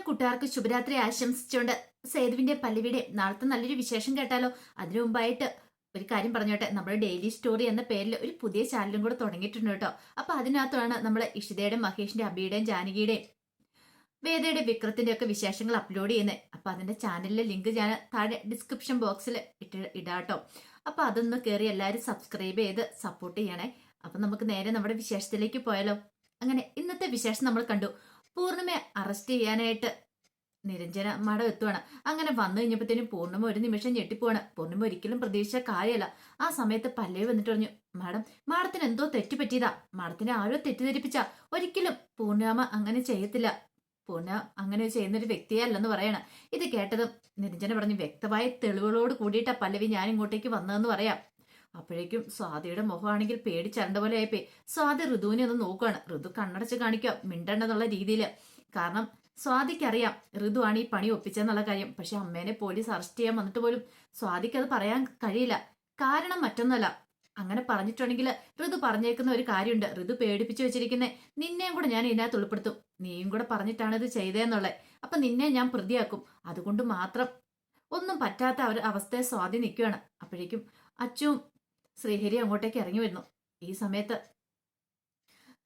കൂട്ടുകാർക്ക് ശുഭരാത്രി ആശംസിച്ചുകൊണ്ട് സേതുവിന്റെ പല്ലവിയുടെ നാളത്തെ നല്ലൊരു വിശേഷം കേട്ടാലോ. അതിനു മുമ്പായിട്ട് ഒരു കാര്യം പറഞ്ഞോട്ടെ, നമ്മുടെ ഡെയിലി സ്റ്റോറി എന്ന പേരിൽ ഒരു പുതിയ ചാനലും കൂടെ തുടങ്ങിയിട്ടുണ്ട് കേട്ടോ. അപ്പൊ അതിനകത്താണ് നമ്മൾ ഇഷിതയുടെയും മഹേഷിന്റെ അബിയുടെയും ജാനകിയുടെയും വേദയുടെ വിക്രത്തിന്റെ ഒക്കെ വിശേഷങ്ങൾ അപ്ലോഡ് ചെയ്യുന്നത്. അപ്പൊ അതിന്റെ ചാനലിലെ ലിങ്ക് ഞാൻ താഴെ ഡിസ്ക്രിപ്ഷൻ ബോക്സിൽ ഇടാട്ടോ. അപ്പൊ അതൊന്ന് കയറി എല്ലാവരും സബ്സ്ക്രൈബ് ചെയ്ത് സപ്പോർട്ട് ചെയ്യണേ. അപ്പൊ നമുക്ക് നേരെ നമ്മുടെ വിശേഷത്തിലേക്ക് പോയാലോ. അങ്ങനെ ഇന്നത്തെ വിശേഷം നമ്മൾ കണ്ടു. പൂർണിമയെ അറസ്റ്റ് ചെയ്യാനായിട്ട് നിരഞ്ജന മാഡം എത്തുവാണ്. അങ്ങനെ വന്നു കഴിഞ്ഞപ്പോഴത്തേനും പൂർണിമ ഒരു നിമിഷം ഞെട്ടിപ്പോവാണ്. പൂർണിമ ഒരിക്കലും പ്രതീക്ഷിച്ച കാര്യമല്ല. ആ സമയത്ത് പല്ലവി വന്നിട്ട് പറഞ്ഞു, മാഡം, മാഡത്തിന് എന്തോ തെറ്റുപറ്റിയതാ, മാഡത്തിനെ ആരോ തെറ്റിദ്ധരിപ്പിച്ച, ഒരിക്കലും പൂർണിമ അങ്ങനെ ചെയ്യത്തില്ല, പൂർണിമ അങ്ങനെ ചെയ്യുന്നൊരു വ്യക്തിയേ അല്ലെന്ന് പറയണ. ഇത് കേട്ടതും നിരഞ്ജന പറഞ്ഞു, വ്യക്തമായ തെളിവുകളോട് കൂടിയിട്ടാ പല്ലവി ഞാൻ ഇങ്ങോട്ടേക്ക് വന്നതെന്ന് പറയാം. അപ്പോഴേക്കും സ്വാതിയുടെ മുഖമാണെങ്കിൽ പേടിച്ചരണ്ട പോലെ ആയിപ്പോയി. സ്വാതി ഋതുവിനെ ഒന്ന് നോക്കുകയാണ്. ഋതു കണ്ണടച്ച് കാണിക്കുക, മിണ്ടണ്ടെന്നുള്ള രീതിയിൽ. കാരണം സ്വാതിക്കറിയാം ഋതുവാണ് ഈ പണി ഒപ്പിച്ചെന്നുള്ള കാര്യം. പക്ഷെ അമ്മേനെ പോലീസ് അറസ്റ്റ് ചെയ്യാൻ വന്നിട്ട് പോലും സ്വാതിക്ക് അത് പറയാൻ കഴിയില്ല. കാരണം മറ്റൊന്നല്ല, അങ്ങനെ പറഞ്ഞിട്ടുണ്ടെങ്കിൽ ഋതു പറഞ്ഞേക്കുന്ന ഒരു കാര്യമുണ്ട്. ഋതു പേടിപ്പിച്ചു വെച്ചിരിക്കുന്നേ, നിന്നെയും കൂടെ ഞാൻ ഇതിനകത്ത് ഉൾപ്പെടുത്തും, നീയും കൂടെ പറഞ്ഞിട്ടാണ് ഇത് ചെയ്തതെന്നുള്ളത്. അപ്പൊ നിന്നെ ഞാൻ പ്രതിയാക്കും. അതുകൊണ്ട് മാത്രം ഒന്നും പറ്റാത്ത ഒരു അവസ്ഥയെ സ്വാതി നിൽക്കുകയാണ്. അപ്പോഴേക്കും അച്ചുവും ശ്രീഹരി അങ്ങോട്ടേക്ക് ഇറങ്ങി വരുന്നു. ഈ സമയത്ത്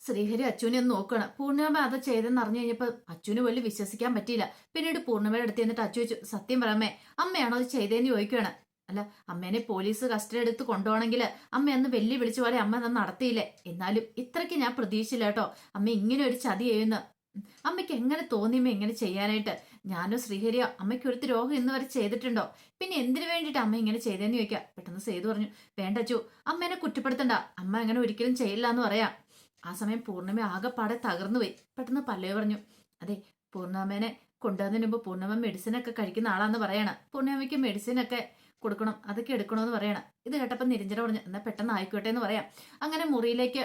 ശ്രീഹരി അച്ചുവിനെ ഒന്ന് നോക്കുകയാണ്. പൂർണിമ അത് ചെയ്തെന്ന് അറിഞ്ഞു കഴിഞ്ഞപ്പോൾ അച്ചുവിന് പോലും വിശ്വസിക്കാൻ പറ്റിയില്ല. പിന്നീട് പൂർണിമയുടെ അടുത്ത് എന്നിട്ട് അച്ചു വെച്ചു, സത്യം പറയാമേ, അമ്മയാണോ അത് ചെയ്തതെന്ന് ചോദിക്കുകയാണ്. അല്ല, അമ്മേനെ പോലീസ് കസ്റ്റഡി എടുത്ത് കൊണ്ടുപോകണമെങ്കിൽ അമ്മ അന്ന് വെല്ലു വിളിച്ച പോലെ അമ്മ അത് നടത്തിയില്ലേ. എന്നാലും ഇത്രയ്ക്ക് ഞാൻ പ്രതീക്ഷിച്ചില്ല കേട്ടോ, അമ്മ ഇങ്ങനെ ഒരു ചതി ചെയ്യുന്ന. അമ്മയ്ക്ക് എങ്ങനെ തോന്നിയമ്മ ഇങ്ങനെ ചെയ്യാനായിട്ട്? ഞാനോ ശ്രീഹരിയോ അമ്മയ്ക്ക് ഒരുത്തി രോഗം ഇന്ന് വരെ ചെയ്തിട്ടുണ്ടോ? പിന്നെ എന്തിനു വേണ്ടിയിട്ട് അമ്മ ഇങ്ങനെ ചെയ്തതെന്ന് ചോദിക്കാം. പെട്ടെന്ന് സേതു പറഞ്ഞു, വേണ്ട അച്ചു, അമ്മേനെ കുറ്റപ്പെടുത്തണ്ട, അമ്മ അങ്ങനെ ഒരിക്കലും ചെയ്യില്ല എന്ന് പറയാം. ആ സമയം പൂർണിമ ആകെപ്പാടെ തകർന്നു പോയി. പെട്ടെന്ന് പല്ലവി പറഞ്ഞു, അതെ, പൂർണിമേനെ കൊണ്ടുവന്നതിന് മുമ്പ് പൂർണിമ മെഡിസിനൊക്കെ കഴിക്കുന്ന ആളാന്ന് പറയണ. പൂർണിമയ്ക്ക് മെഡിസിനൊക്കെ കൊടുക്കണം, അതൊക്കെ എടുക്കണമെന്ന് പറയണം. ഇത് കേട്ടപ്പോൾ നിരഞ്ജന പറഞ്ഞു, എന്നാൽ പെട്ടെന്ന് ആയിക്കോട്ടെ എന്ന് പറയാം. അങ്ങനെ മുറിയിലേക്ക്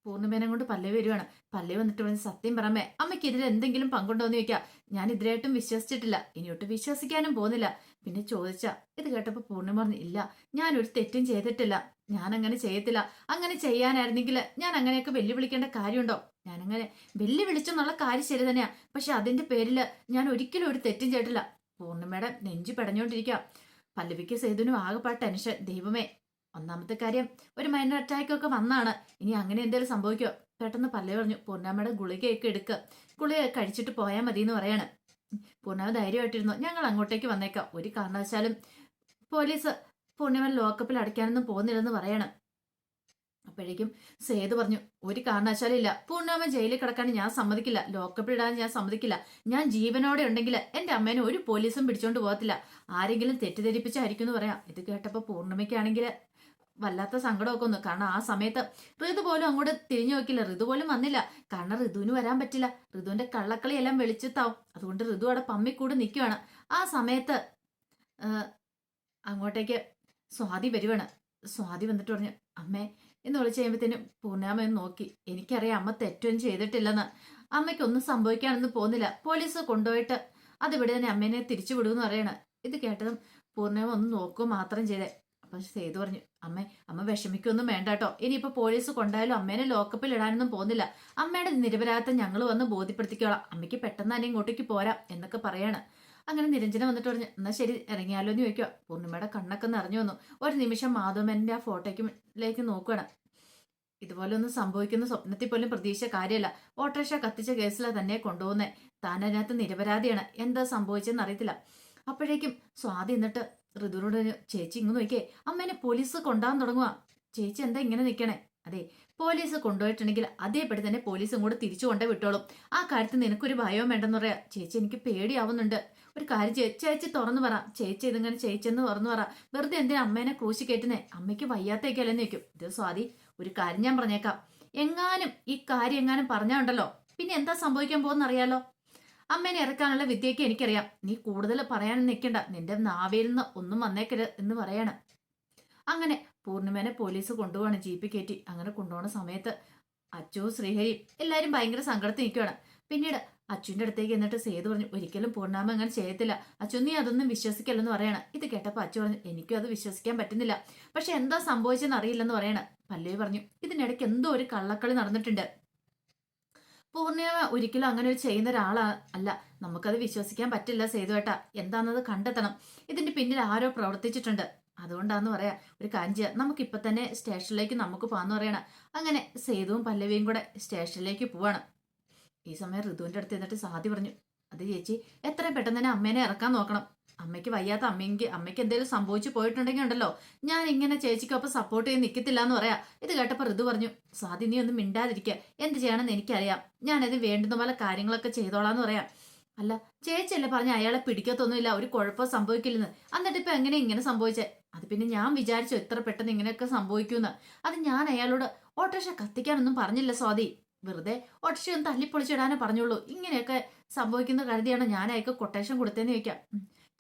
പൂർണിമേനെ കൊണ്ട് പല്ലവി വരുവാണ്. പല്ലവി വന്നിട്ട് പറഞ്ഞ്, സത്യം പറമേ, അമ്മയ്ക്ക് ഇതിൽ എന്തെങ്കിലും പങ്കുണ്ടോന്ന് ചോദിക്കാം. ഞാൻ ഇതിലായിട്ടും വിശ്വസിച്ചിട്ടില്ല, ഇനിയൊട്ട് വിശ്വസിക്കാനും പോകുന്നില്ല. പിന്നെ ചോദിച്ച ഇത് കേട്ടപ്പോൾ പൂർണിമ പറഞ്ഞു, ഇല്ല, ഞാനൊരു തെറ്റും ചെയ്തിട്ടില്ല, ഞാൻ അങ്ങനെ ചെയ്യത്തില്ല. അങ്ങനെ ചെയ്യാനായിരുന്നെങ്കിൽ ഞാൻ അങ്ങനെയൊക്കെ വെല്ലുവിളിക്കേണ്ട കാര്യമുണ്ടോ? ഞാനങ്ങനെ വെല്ലുവിളിച്ചെന്നുള്ള കാര്യം ശരി തന്നെയാ, പക്ഷെ അതിന്റെ പേരിൽ ഞാൻ ഒരിക്കലും ഒരു തെറ്റും ചെയ്തിട്ടില്ല. പൂർണിമയുടെ നെഞ്ചു പെടഞ്ഞോണ്ടിരിക്കുക. പല്ലവിക്ക് സേതുവിനും ആകെപ്പാട് ടെൻഷൻ. ദൈവമേ, ഒന്നാമത്തെ കാര്യം ഒരു മൈനർ അറ്റാക്ക് ഒക്കെ വന്നാണ്, ഇനി അങ്ങനെ എന്തെങ്കിലും സംഭവിക്കോ? പെട്ടെന്ന് പല്ലവി പറഞ്ഞു, പൂർണ്ണമ്മയുടെ ഗുളികയൊക്കെ എടുക്കുക, ഗുളിക കഴിച്ചിട്ട് പോയാൽ മതി എന്ന് പറയാണ്. പൂർണ്ണമ്മ ധൈര്യമായിട്ടിരുന്നു, ഞങ്ങൾ അങ്ങോട്ടേക്ക് വന്നേക്കാം, ഒരു കാരണവശാലും പോലീസ് പൂർണിമ ലോക്കപ്പിൽ അടയ്ക്കാനൊന്നും പോകുന്നില്ലെന്ന് പറയണം. അപ്പോഴേക്കും സേതു പറഞ്ഞു, ഒരു കാരണവശാലും ഇല്ല, പൂർണ്ണമ്മ ജയിലിൽ കിടക്കാൻ ഞാൻ സമ്മതിക്കില്ല, ലോക്കപ്പിൽ ഇടാൻ ഞാൻ സമ്മതിക്കില്ല. ഞാൻ ജീവനോടെ ഉണ്ടെങ്കിൽ എന്റെ അമ്മേനെ ഒരു പോലീസും പിടിച്ചോണ്ട് പോകത്തില്ല, ആരെങ്കിലും തെറ്റിദ്ധരിപ്പിച്ചായിരിക്കും എന്ന് പറയാം. ഇത് കേട്ടപ്പോൾ പൂർണ്ണിമയ്ക്കാണെങ്കിൽ വല്ലാത്ത സങ്കടമൊക്കെ ഒന്നു. കാരണം ആ സമയത്ത് ഋതു പോലും അങ്ങോട്ട് തിരിഞ്ഞു നോക്കില്ല, ഋതു പോലും വന്നില്ല. കാരണം ഋതുവിന് വരാൻ പറ്റില്ല, ഋതുവിന്റെ കള്ളക്കളി എല്ലാം വെളിച്ചത്താവും. അതുകൊണ്ട് ഋതു അവിടെ പമ്മിക്കൂടെ നിൽക്കുവാണ്. ആ സമയത്ത് അങ്ങോട്ടേക്ക് സ്വാതി വരുവാണ്. സ്വാതി വന്നിട്ട് പറഞ്ഞു, അമ്മേ എന്ന് വിളിച്ച് കഴിയുമ്പോഴത്തേനും പൂർണ്ണാമ എന്ന് നോക്കി, എനിക്കറിയാം അമ്മ തെറ്റൊന്നും ചെയ്തിട്ടില്ലെന്ന്, അമ്മയ്ക്കൊന്നും സംഭവിക്കാനൊന്നും പോകുന്നില്ല, പോലീസ് കൊണ്ടുപോയിട്ട് അതിവിടെ തന്നെ അമ്മേനെ തിരിച്ചു വിടുമെന്ന് പറയണ. ഇത് കേട്ടതും പൂർണ്ണാമ ഒന്ന് നോക്കുക മാത്രം ചെയ്തേ. അപ്പൊ സേതു പറഞ്ഞു, അമ്മ വിഷമിക്കൊന്നും വേണ്ട കേട്ടോ, ഇനിയിപ്പോ പോലീസ് കൊണ്ടായാലും അമ്മേനെ ലോക്കപ്പിൽ ഇടാനൊന്നും പോകുന്നില്ല, അമ്മയുടെ നിരപരാധിത്വം ഞങ്ങൾ വന്ന് ബോധ്യപ്പെടുത്തിക്കോളാം, അമ്മയ്ക്ക് പെട്ടെന്ന് തന്നെ ഇങ്ങോട്ടേക്ക് പോരാം എന്നൊക്കെ പറയാണ്. അങ്ങനെ നിരഞ്ജന വന്നിട്ട് പറഞ്ഞു, എന്നാ ശരി ഇറങ്ങിയാലോ എന്ന് ചോദിക്കുക. പൂർണ്ണിമയുടെ കണ്ണൊക്കെ നിറഞ്ഞു വന്നു. ഒരു നിമിഷം മാധവന്റെ ആ ഫോട്ടോയ്ക്ക് നോക്കുകയാണ്. ഇതുപോലെ ഒന്നും സംഭവിക്കുന്ന സ്വപ്നത്തിൽ പോലും പ്രതീക്ഷിച്ച കാര്യമല്ല. ഓട്ടോറിക്ഷ കത്തിച്ച കേസിലാണ് തന്നെ കൊണ്ടുപോകുന്നത്, താൻ അതിനകത്ത് നിരപരാധിയാണ്, എന്താ സംഭവിച്ചെന്ന് അറിയത്തില്ല. അപ്പോഴേക്കും സ്വാതി എന്നിട്ട് ഋതുവിനോട്, ചേച്ചി ഇങ്ങ് നോക്കിയേ, അമ്മേനെ പോലീസ് കൊണ്ടുപോകാൻ തുടങ്ങുക, ചേച്ചി എന്താ ഇങ്ങനെ നിൽക്കണേ? അതെ, പോലീസ് കൊണ്ടുപോയിട്ടുണ്ടെങ്കിൽ അതേപടി തന്നെ പോലീസും കൂടെ തിരിച്ചു കൊണ്ടേ വിട്ടോളും, ആ കാര്യത്തിൽ നിനക്കൊരു ഭയവും വേണ്ടെന്ന് പറയാ. ചേച്ചി എനിക്ക് പേടിയാവുന്നുണ്ട്, ഒരു കാര്യം ചേച്ചി തുറന്നു പറ, ചേച്ചി ഇതിങ്ങനെ ചേച്ചെന്ന് തുറന്നു പറ, വെറുതെ എന്തിനാ അമ്മേനെ ക്രൂശി കയറ്റുന്നേ, അമ്മയ്ക്ക് വയ്യാത്തേക്കല്ലെന്ന് വെക്കും. ഇത് സ്വാതി, ഒരു കാര്യം ഞാൻ പറഞ്ഞേക്കാം, എങ്ങാനും ഈ കാര്യം എങ്ങാനും പറഞ്ഞാണ്ടല്ലോ പിന്നെ എന്താ സംഭവിക്കാൻ പോകുന്ന അറിയാലോ. അമ്മേനെ ഇറക്കാനുള്ള വിദ്യയൊക്കെ എനിക്കറിയാം, നീ കൂടുതൽ പറയാൻ നിൽക്കണ്ട, നിന്റെ നാവിൽ നിന്ന് ഒന്നും വന്നേക്കരുത് എന്ന് പറയാണ്. അങ്ങനെ പൂർണിമേനെ പോലീസ് കൊണ്ടുപോവാണ്, ജീപ്പിൽ കയറ്റി. അങ്ങനെ കൊണ്ടുപോകുന്ന സമയത്ത് അച്ചു ശ്രീഹരി എല്ലാരും ഭയങ്കര സങ്കടത്തിൽ നിൽക്കുകയാണ്. പിന്നീട് അച്ചുവിന്റെ അടുത്തേക്ക് എന്നിട്ട് സേതു പറഞ്ഞു, ഒരിക്കലും പൂർണ്ണാമ അങ്ങനെ ചെയ്യത്തില്ല, അച്ചു നീ അതൊന്നും വിശ്വസിക്കല്ലെന്ന് പറയണം. ഇത് കേട്ടപ്പോൾ അച്ചു പറഞ്ഞു, എനിക്കും അത് വിശ്വസിക്കാൻ പറ്റുന്നില്ല, പക്ഷെ എന്താ സംഭവിച്ചെന്ന് അറിയില്ലെന്ന് പറയണം. പല്ലവി പറഞ്ഞു, ഇതിനിടയ്ക്ക് എന്തോ ഒരു കള്ളക്കളി നടന്നിട്ടുണ്ട്, പൂർണിമ ഒരിക്കലും അങ്ങനെ ഒരു ചെയ്യുന്ന ഒരാളാ അല്ല. നമുക്കത് വിശ്വസിക്കാൻ പറ്റില്ല സേതുവേട്ടാ. എന്താണെന്നത് കണ്ടെത്തണം. ഇതിന്റെ പിന്നിൽ ആരോ പ്രവർത്തിച്ചിട്ടുണ്ട്. അതുകൊണ്ടാന്ന് പറയാ, ഒരു കാര്യം ചെയ്യാം, നമുക്കിപ്പൊ തന്നെ സ്റ്റേഷനിലേക്ക് നമുക്ക് പോകാന്ന് പറയണം. അങ്ങനെ സേതുവും പല്ലവിയും കൂടെ സ്റ്റേഷനിലേക്ക് പോവാണ്. ഈ സമയം ഋതുവിന്റെ അടുത്ത് എന്നിട്ട് സാധി പറഞ്ഞു, അത് ചേച്ചി എത്രയും പെട്ടെന്ന് തന്നെ അമ്മേനെ ഇറക്കാൻ നോക്കണം. അമ്മയ്ക്ക് വയ്യാത്ത അമ്മയ്ക്ക് എന്തെങ്കിലും സംഭവിച്ചു പോയിട്ടുണ്ടെങ്കിൽ ഉണ്ടല്ലോ, ഞാൻ ഇങ്ങനെ ചേച്ചിക്കൊപ്പം സപ്പോർട്ട് ചെയ്ത് നിൽക്കത്തില്ല എന്ന് പറയാ. ഇത് കേട്ടപ്പോ ഋതു പറഞ്ഞു, സാധി നീ ഒന്നും മിണ്ടാതിരിക്കുക, എന്ത് ചെയ്യണമെന്ന് എനിക്കറിയാം, ഞാനത് വേണ്ടുന്ന പോലെ കാര്യങ്ങളൊക്കെ ചെയ്തോളാന്ന് പറയാം. അല്ല ചേച്ചിയല്ലേ പറഞ്ഞ അയാളെ പിടിക്കത്തൊന്നുമില്ല, ഒരു കുഴപ്പം സംഭവിക്കില്ലെന്ന്. എന്നിട്ട് ഇപ്പൊ എങ്ങനെ ഇങ്ങനെ സംഭവിച്ചേ? അത് പിന്നെ ഞാൻ വിചാരിച്ചു എത്ര പെട്ടെന്ന് ഇങ്ങനെയൊക്കെ സംഭവിക്കുമെന്ന്. അത് ഞാൻ അയാളോട് ഓട്ടോറിക്ഷ കത്തിക്കാനൊന്നും പറഞ്ഞില്ല സ്വാതി, വെറുതെ ഓട്ടോറിക്ഷ ഒന്ന് തല്ലിപ്പൊളിച്ചിടാനേ പറഞ്ഞുള്ളൂ. ഇങ്ങനെയൊക്കെ സംഭവിക്കുന്ന കരുതിയാണ് ഞാൻ അയക്ക് കൊട്ടേഷൻ കൊടുത്തേന്ന് ചോദിക്കാം.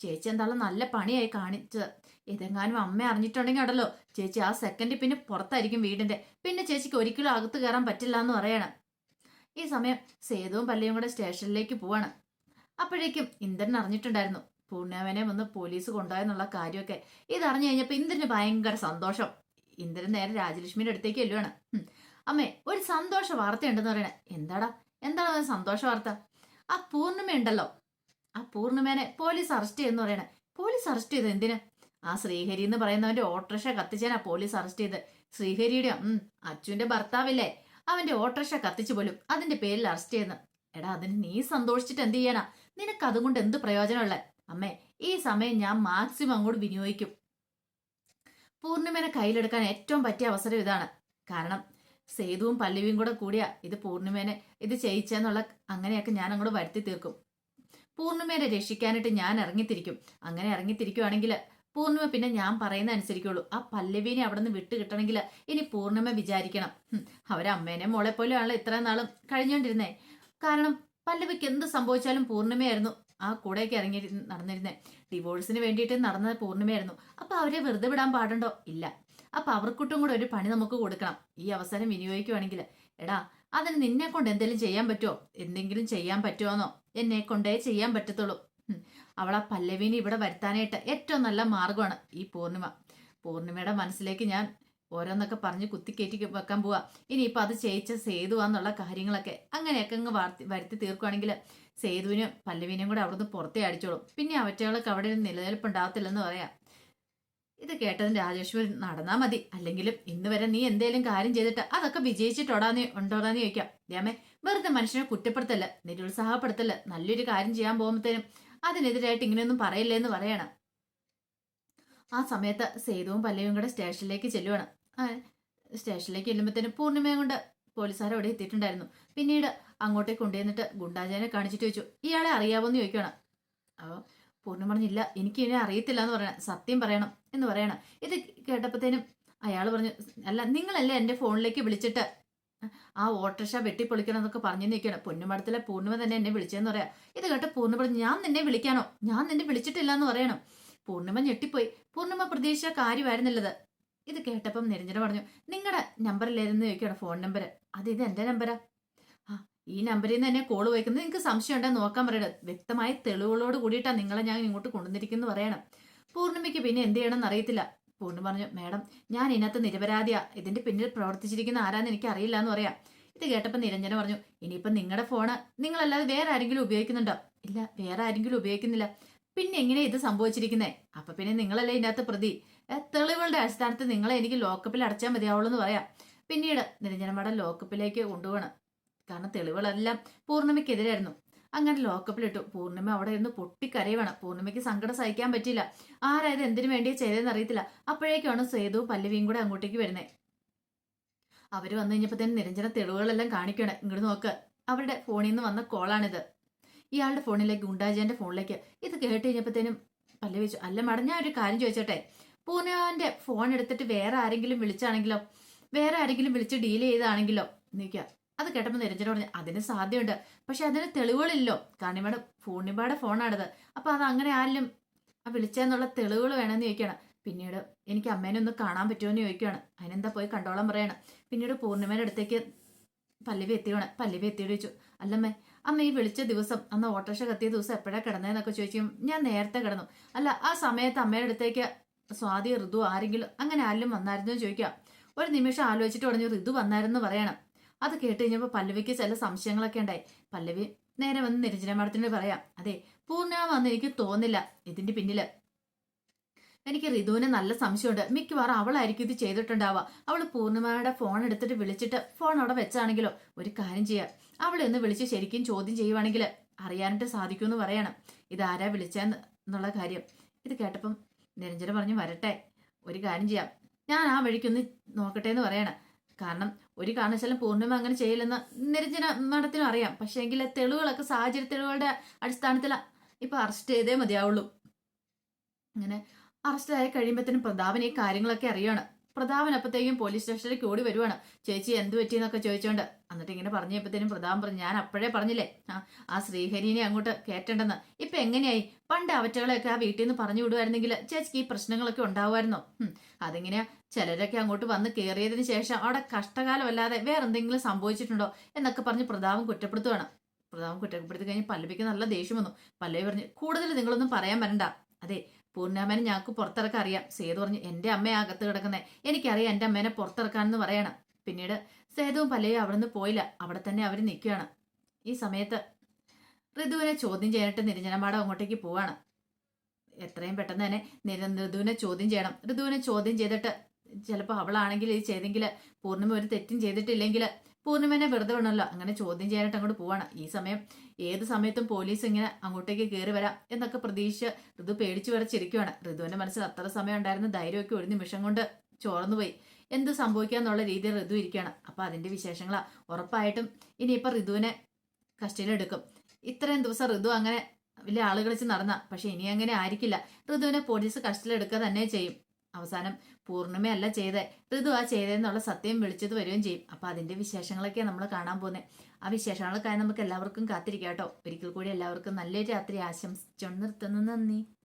ചേച്ചി എന്തായാലും നല്ല പണിയായി കാണിച്ചത്. ഏതെങ്ങാനും അമ്മ അറിഞ്ഞിട്ടുണ്ടെങ്കിൽ ഉണ്ടല്ലോ ചേച്ചി ആ സെക്കൻഡ് പിന്നെ പുറത്തായിരിക്കും വീടിന്റെ. പിന്നെ ചേച്ചിക്ക് ഒരിക്കലും അകത്ത് കയറാൻ പറ്റില്ല എന്ന് പറയണം. ഈ സമയം സേതുവും പല്ലയും കൂടെ സ്റ്റേഷനിലേക്ക് പോവാണ്. അപ്പോഴേക്കും ഇന്ദ്രൻ അറിഞ്ഞിട്ടുണ്ടായിരുന്നു പൂർണിമനെ വന്ന് പോലീസ് കൊണ്ടുപോയെന്നുള്ള കാര്യമൊക്കെ. ഇതറിഞ്ഞു കഴിഞ്ഞപ്പോ ഇന്ദ്രന് ഭയങ്കര സന്തോഷം. ഇന്ദ്രൻ നേരെ രാജലക്ഷ്മിയുടെ അടുത്തേക്ക് ചെല്ലുവാണ്. അമ്മേ, ഒരു സന്തോഷ വാർത്ത ഉണ്ടെന്ന് പറയണേ. എന്താണ് സന്തോഷ വാർത്ത? ആ പൂർണിമ ഉണ്ടല്ലോ, ആ പൂർണിമേനെ പോലീസ് അറസ്റ്റ് ചെയ്യുന്നു പറയണേ. പോലീസ് അറസ്റ്റ് ചെയ്ത് എന്തിന്? ആ ശ്രീഹരി എന്ന് പറയുന്നവന്റെ ഓട്ടോറിക്ഷ കത്തിച്ചാനാ പോലീസ് അറസ്റ്റ് ചെയ്ത്. ശ്രീഹരിയുടെ അച്ഛന്റെ ഭർത്താവില്ലേ, അവന്റെ ഓട്ടോറിക്ഷ കത്തിച്ചു പോലും അതിന്റെ പേരിൽ അറസ്റ്റ് ചെയ്യുന്നു. എടാ, അതിന് നീ സന്തോഷിച്ചിട്ട് എന്ത് ചെയ്യാനാ? നിനക്ക് അതുകൊണ്ട് എന്ത് പ്രയോജനമുള്ള? അമ്മേ, ഈ സമയം ഞാൻ മാക്സിമം അങ്ങോട്ട് വിനിയോഗിക്കും. പൂർണിമേനെ കയ്യിലെടുക്കാൻ ഏറ്റവും പറ്റിയ അവസരം ഇതാണ്. കാരണം സേതുവും പല്ലവിയും കൂടെ കൂടിയാ ഇത് പൂർണിമേനെ ഇത് ചെയ്യിച്ചെന്നുള്ള അങ്ങനെയൊക്കെ ഞാൻ അങ്ങോട്ട് വരുത്തി തീർക്കും. പൂർണിമേനെ രക്ഷിക്കാനായിട്ട് ഞാൻ ഇറങ്ങിത്തിരിക്കും. അങ്ങനെ ഇറങ്ങിത്തിരിക്കുവാണെങ്കിൽ പൂർണിമ പിന്നെ ഞാൻ പറയുന്ന അനുസരിക്കുള്ളൂ. ആ പല്ലവീനെ അവിടെ നിന്ന് വിട്ട് കിട്ടണമെങ്കിൽ ഇനി പൂർണിമ വിചാരിക്കണം, അവരമ്മേനെ മോളെ പോലെയാണല്ലോ ഇത്രയും നാളും കഴിഞ്ഞോണ്ടിരുന്നേ. കാരണം പല്ലവിക്ക് എന്ത് സംഭവിച്ചാലും പൂർണിമയായിരുന്നു ആ കൂടെയൊക്കെ ഇറങ്ങി നടന്നിരുന്നേ. ഡിവോഴ്സിന് വേണ്ടിയിട്ട് നടന്നത് പൂർണിമയായിരുന്നു. അപ്പൊ അവരെ വെറുതെ വിടാൻ പാടുണ്ടോ? ഇല്ല. അപ്പൊ അവർക്കൊട്ടും കൂടെ ഒരു പണി നമുക്ക് കൊടുക്കണം. ഈ അവസരം വിനിയോഗിക്കുവാണെങ്കിൽ എടാ, അതിന് നിന്നെ കൊണ്ട് എന്തെങ്കിലും ചെയ്യാൻ പറ്റുമോ? എന്തെങ്കിലും ചെയ്യാൻ പറ്റുമോന്നോ? എന്നെ കൊണ്ടേ ചെയ്യാൻ പറ്റത്തുള്ളൂ. അവളെ പല്ലവിനെ ഇവിടെ വരുത്താനായിട്ട് ഏറ്റവും നല്ല മാർഗമാണ് ഈ പൂർണിമ. പൂർണിമയുടെ മനസ്സിലേക്ക് ഞാൻ ഓരോന്നൊക്കെ പറഞ്ഞ് കുത്തിക്കയറ്റി വെക്കാൻ പോവാ. ഇനിയിപ്പോൾ അത് ചെയ്യിച്ച സേതുവാന്നുള്ള കാര്യങ്ങളൊക്കെ അങ്ങനെയൊക്കെ അങ്ങ് വരുത്തി തീർക്കുവാണെങ്കിൽ സേതുവിനും പല്ലവിനെയും കൂടെ അവിടുന്ന് പുറത്തേ അടിച്ചോളും. പിന്നെ അവറ്റകൾക്ക് അവിടെ ഒരു നിലനിൽപ്പുണ്ടാവത്തില്ലെന്ന് പറയാം. ഇത് കേട്ടതിന് രാജേശ്വരി നടന്നാ മതി, അല്ലെങ്കിലും ഇന്ന് വരെ നീ എന്തേലും കാര്യം ചെയ്തിട്ട് അതൊക്കെ ഉണ്ടോടാന്ന് ചോദിക്കാം. ദ്യാമേ, വെറുതെ മനുഷ്യനെ കുറ്റപ്പെടുത്തല്ല, നിരുത്സാഹപ്പെടുത്തല്ല. നല്ലൊരു കാര്യം ചെയ്യാൻ പോകുമ്പോഴത്തേനും അതിനെതിരായിട്ട് ഇങ്ങനെയൊന്നും പറയില്ലേന്ന് പറയണം. ആ സമയത്ത് സേതുവും പല്ലവിയും കൂടെ സ്റ്റേഷനിലേക്ക് ചെല്ലുവാണ്. സ്റ്റേഷനിലേക്ക് ചെല്ലുമ്പോഴത്തേനും പൂർണിമയും കൊണ്ട് പോലീസുകാർ അവിടെ എത്തിയിട്ടുണ്ടായിരുന്നു. പിന്നീട് അങ്ങോട്ടേക്ക് കൊണ്ടുവന്നിട്ട് ഗുണ്ടാജനെ കാണിച്ചിട്ട് ചോദിച്ചു, ഇയാളെ അറിയാവോന്ന് ചോദിക്കണം. അപ്പോൾ പൂർണ്ണം പറഞ്ഞില്ല, എനിക്ക് ഇനി അറിയത്തില്ല എന്ന് പറയണം, സത്യം പറയണം എന്ന് പറയണം. ഇത് കേട്ടപ്പോഴത്തേനും അയാൾ പറഞ്ഞു, അല്ല നിങ്ങളല്ലേ എൻ്റെ ഫോണിലേക്ക് വിളിച്ചിട്ട് ആ ഓട്ടോറിക്ഷ വെട്ടിപ്പൊളിക്കണം എന്നൊക്കെ പറഞ്ഞു നിൽക്കണം. പൊന്നുമടത്തിലെ പൂർണിമ തന്നെ എന്നെ വിളിച്ചതെന്ന് പറയാം. ഇത് കേട്ട പൂർണ്ണിമ പറഞ്ഞു, ഞാൻ നിന്നെ വിളിക്കാനോ? ഞാൻ നിന്നെ വിളിച്ചിട്ടില്ല എന്ന് പറയണം. പൂർണിമ ഞെട്ടിപ്പോയി. പൂർണിമ പ്രതീക്ഷിച്ച കാര്യമായിരുന്നില്ലത്. ഇത് കേട്ടപ്പം നിരഞ്ജന പറഞ്ഞു, നിങ്ങളുടെ നമ്പറിലായിരുന്നു ചോദിക്കണം, ഫോൺ നമ്പർ. ഇത് എൻ്റെ നമ്പരാ. ഈ നമ്പറിൽ നിന്ന് തന്നെ കോള് വയ്ക്കുന്നത്. നിങ്ങൾക്ക് സംശയം ഉണ്ടെന്ന് നോക്കാൻ പറയണം. വ്യക്തമായ തെളിവുകളോട് കൂടിയിട്ടാണ് നിങ്ങളെ ഞാൻ ഇങ്ങോട്ട് കൊണ്ടുവന്നിരിക്കുന്നു പറയണം. പൂർണിമയ്ക്ക് പിന്നെ എന്ത് ചെയ്യണമെന്ന് അറിയത്തില്ല. പൂർണ്ണിമ പറഞ്ഞു, മാഡം ഞാൻ ഇതിനകത്ത് നിരപരാധിയാ, ഇതിന്റെ പിന്നിൽ പ്രവർത്തിച്ചിരിക്കുന്ന ആരാന്ന് എനിക്ക് അറിയില്ല എന്ന് പറയാം. ഇത് കേട്ടപ്പോൾ നിരഞ്ജന പറഞ്ഞു, ഇനിയിപ്പം നിങ്ങളുടെ ഫോണ് നിങ്ങളല്ലാതെ വേറെ ആരെങ്കിലും ഉപയോഗിക്കുന്നുണ്ടോ? ഇല്ല, വേറെ ആരെങ്കിലും ഉപയോഗിക്കുന്നില്ല. പിന്നെ എങ്ങനെ ഇത് സംഭവിച്ചിരിക്കുന്നേ? അപ്പൊ പിന്നെ നിങ്ങളല്ലേ ഇതിനകത്ത് പ്രതി. തെളിവുകളുടെ അടിസ്ഥാനത്തിൽ നിങ്ങളെ എനിക്ക് ലോക്കപ്പിൽ അടച്ചാൽ മതിയാവുള്ളൂ എന്ന് പറയാം. പിന്നീട് നിരഞ്ജന മാഡം ലോക്കപ്പിലേക്ക് കൊണ്ടുപോകണം. കാരണം തെളിവുകളെല്ലാം പൂർണിമയ്ക്കെതിരായിരുന്നു. അങ്ങനെ ലോക്കപ്പിലിട്ടു. പൂർണിമ അവിടെ ഇരുന്ന് പൊട്ടിക്കരയുവാണ്. പൂർണിമയ്ക്ക് സങ്കടം സഹിക്കാൻ പറ്റില്ല. ആരായത് എന്തിനു വേണ്ടിയാ ചെയ്തതെന്ന് അറിയത്തില്ല. അപ്പോഴേക്കാണ് സേതു പല്ലവിയും കൂടെ അങ്ങോട്ടേക്ക് വരുന്നത്. അവര് വന്നു കഴിഞ്ഞപ്പോ തന്നെ നിരഞ്ജന തെളിവുകളെല്ലാം കാണിക്കണം. ഇങ്ങോട്ട് നോക്ക്, അവരുടെ ഫോണിൽ നിന്ന് വന്ന കോളാണിത്. ഇയാളുടെ ഫോണിലേക്ക്, ഗുണ്ടാജന്റെ ഫോണിലേക്ക്. ഇത് കേട്ട് കഴിഞ്ഞപ്പോഴത്തേനും പല്ലവി ചോദിച്ചു, അല്ല മാഡം ഞാൻ ഒരു കാര്യം ചോദിച്ചോട്ടെ, പൂർണിമാന്റെ ഫോൺ എടുത്തിട്ട് വേറെ ആരെങ്കിലും വിളിച്ചാണെങ്കിലോ, വേറെ ആരെങ്കിലും വിളിച്ച് ഡീൽ ചെയ്താണെങ്കിലോ നിൽക്കുക. അത് കേട്ടപ്പോൾ നിരഞ്ജന പറഞ്ഞു, അതിന് സാധ്യതയുണ്ട്, പക്ഷെ അതിന് തെളിവുകളില്ലോ. കാരണം ഇവിടെ പൂർണിമയുടെ ഫോണാണിത്. അപ്പൊ അത് അങ്ങനെ ആരെങ്കിലും വിളിച്ചെന്നുള്ള തെളിവുകൾ വേണമെന്ന് ചോദിക്കുകയാണ്. പിന്നീട് എനിക്ക് അമ്മേനെ ഒന്ന് കാണാൻ പറ്റുമോ എന്ന് ചോദിക്കുകയാണ്. അതിനെന്താ പോയി കണ്ടോളാൻ പറയണം. പിന്നീട് പൂർണിമയുടെ അടുത്തേക്ക് പല്ലവി എത്തിയാണ്. പല്ലവി എത്തിയിട്ട് ചോദിച്ചു, അല്ലമ്മേ, അമ്മ ഈ വിളിച്ച ദിവസം, അന്ന് ഓട്ടോറിക്ഷ കത്തിയ ദിവസം എപ്പോഴാണ് കിടന്നതെന്നൊക്കെ ചോദിച്ചു. ഞാൻ നേരത്തെ കിടന്നു. അല്ല, ആ സമയത്ത് അമ്മയുടെ അടുത്തേക്ക് സ്വാതി, ഋതു ആരെങ്കിലും അങ്ങനെ ആരെങ്കിലും വന്നായിരുന്നു എന്ന് ചോദിക്കാം. ഒരു നിമിഷം ആലോചിച്ചിട്ട് പറഞ്ഞു, ഋതു വന്നായിരുന്നു പറയണം. അത് കേട്ട് കഴിഞ്ഞപ്പോൾ പല്ലവിക്ക് ചില സംശയങ്ങളൊക്കെ ഉണ്ടായി. പല്ലവി നേരെ വന്ന് നിരഞ്ജന മാഡത്തിനോട് പറയാം, അതെ പൂർണിമ വന്ന് എനിക്ക് തോന്നില്ല ഇതിന്റെ പിന്നില്. എനിക്ക് ഋതുവിന് നല്ല സംശയമുണ്ട്. മിക്കവാറും അവളായിരിക്കും ഇത് ചെയ്തിട്ടുണ്ടാവുക. അവള് പൂർണിമയുടെ ഫോൺ എടുത്തിട്ട് വിളിച്ചിട്ട് ഫോൺ അവിടെ വെച്ചാണെങ്കിലോ ഒരു കാര്യം ചെയ്യാം, അവളെ ഒന്ന് വിളിച്ച് ശരിക്കും ചോദ്യം ചെയ്യുവാണെങ്കിൽ അറിയാനായിട്ട് സാധിക്കുമെന്ന് പറയണം ഇതാരാ വിളിച്ചെന്ന് എന്നുള്ള കാര്യം. ഇത് കേട്ടപ്പം നിരഞ്ജന പറഞ്ഞു, വരട്ടെ, ഒരു കാര്യം ചെയ്യാം, ഞാൻ ആ വഴിക്കൊന്ന് നോക്കട്ടെ എന്ന് പറയണം. കാരണം ഒരു കാരണവശാലും പൂർണ്ണിമ അങ്ങനെ ചെയ്യില്ലെന്ന് നിരഞ്ജന മാഡത്തിനും അറിയാം. പക്ഷേ എങ്കിൽ തെളിവുകളൊക്കെ സാഹചര്യ തെളിവുകളുടെ അടിസ്ഥാനത്തിൽ ഇപ്പൊ അറസ്റ്റ് ചെയ്തേ മതിയാവുള്ളൂ. അങ്ങനെ അറസ്റ്റായി കഴിയുമ്പോഴത്തേനും പ്രതാപൻ ഈ കാര്യങ്ങളൊക്കെ അറിയാണ്. പ്രതാപൻ അപ്പത്തേക്കും പോലീസ് സ്റ്റേഷനിലേക്ക് ഓടി വരുവാണ്. ചേച്ചി എന്ത് പറ്റിയെന്നൊക്കെ ചോദിച്ചോണ്ട്. എന്നിട്ട് ഇങ്ങനെ പറഞ്ഞപ്പോഴത്തേനും പ്രതാപൻ പറഞ്ഞു, ഞാൻ അപ്പോഴേ പറഞ്ഞില്ലേ ആ ശ്രീഹരിനെ അങ്ങോട്ട് കയറ്റണ്ടെന്ന്. ഇപ്പൊ എങ്ങനെയായി? പണ്ട് അവറ്റകളെയൊക്കെ ആ വീട്ടിൽ നിന്ന് പറഞ്ഞു വിടുമായിരുന്നെങ്കിൽ ചേച്ചിക്ക് ഈ പ്രശ്നങ്ങളൊക്കെ ഉണ്ടാവുമായിരുന്നോ? അതിങ്ങനെയാ, ചിലരൊക്കെ അങ്ങോട്ട് വന്ന് കയറിയതിന് ശേഷം അവിടെ കഷ്ടകാലമല്ലാതെ വേറെന്തെങ്കിലും സംഭവിച്ചിട്ടുണ്ടോ എന്നൊക്കെ പറഞ്ഞ് പ്രതാപൻ കുറ്റപ്പെടുത്തുവാണ്. പ്രതാപൻ കുറ്റപ്പെടുത്തി കഴിഞ്ഞ് പല്ലവിക്ക് നല്ല ദേഷ്യം വന്നു. പല്ലവി പറഞ്ഞു, കൂടുതൽ നിങ്ങളൊന്നും പറയാൻ വരണ്ട. അതെ, പൂർണ്ണാമേനെ ഞങ്ങൾക്ക് പുറത്തിറക്കാൻ അറിയാം. സേതു പറഞ്ഞു, എന്റെ അമ്മയെ അകത്ത് കിടക്കുന്നേ, എനിക്കറിയാം എന്റെ അമ്മേനെ പുറത്തിറക്കാനെന്ന് പറയണം. പിന്നീട് സേതുവും പല്ലവിയും അവിടെ നിന്ന് പോയില്ല, അവിടെ തന്നെ അവർ നിൽക്കുകയാണ്. ഈ സമയത്ത് ഋതുവിനെ ചോദ്യം ചെയ്യാനായിട്ട് നിരഞ്ജനമാടം അങ്ങോട്ടേക്ക് പോവാണ്. എത്രയും പെട്ടെന്ന് തന്നെ ഋതുവിനെ ചോദ്യം ചെയ്യണം. ഋതുവിനെ ചോദ്യം ചെയ്തിട്ട് ചിലപ്പോൾ അവളാണെങ്കിൽ ഇത് ചെയ്തെങ്കിൽ പൂർണ്ണിമ ഒരു തെറ്റും ചെയ്തിട്ടില്ലെങ്കിൽ പൂർണ്ണിമനെ വെറുതെ വേണമല്ലോ. അങ്ങനെ ചോദ്യം ചെയ്യാനായിട്ട് അങ്ങോട്ട് പോവാണ്. ഈ സമയം ഏത് സമയത്തും പോലീസ് ഇങ്ങനെ അങ്ങോട്ടേക്ക് കയറി വരാം എന്നൊക്കെ പ്രതീക്ഷിച്ച് ഋതു പേടിച്ചു വിറച്ചിരിക്കുവാണ്. ഋതുവിന്റെ മനസ്സിൽ അത്ര സമയം ഉണ്ടായിരുന്ന ധൈര്യമൊക്കെ ഒരു നിമിഷം കൊണ്ട് ചോർന്നുപോയി. എന്ത് സംഭവിക്കാന്നുള്ള രീതിയിൽ ഋതു ഇരിക്കുകയാണ്. അപ്പൊ അതിന്റെ വിശേഷങ്ങളാ. ഉറപ്പായിട്ടും ഇനിയിപ്പൊ ഋതുവിനെ കസ്റ്റഡിയിലെടുക്കും. ഇത്രയും ദിവസം ഋതു അങ്ങനെ വലിയ ആള് കളിച്ച് നടന്ന, പക്ഷെ ഇനി അങ്ങനെ ആയിരിക്കില്ല. ഋതുവിനെ പോലീസ് കസ്റ്റഡിയിലെടുക്കുക തന്നെ ചെയ്യും. അവസാനം പൂർണ്ണിമയല്ല ചെയ്തേ, ഋതു ആ ചെയ്തതെന്നുള്ള സത്യം വിളിച്ചത് വരികയും ചെയ്യും. അപ്പൊ അതിന്റെ വിശേഷങ്ങളൊക്കെയാണ് നമ്മൾ കാണാൻ പോകുന്നത്. ആ വിശേഷങ്ങൾക്കായി നമുക്ക് എല്ലാവർക്കും കാത്തിരിക്കാം കേട്ടോ. ഒരിക്കൽ കൂടി എല്ലാവർക്കും നല്ലൊരു രാത്രി ആശംസിച്ചുകൊണ്ട് നിർത്തുന്നു. നന്ദി.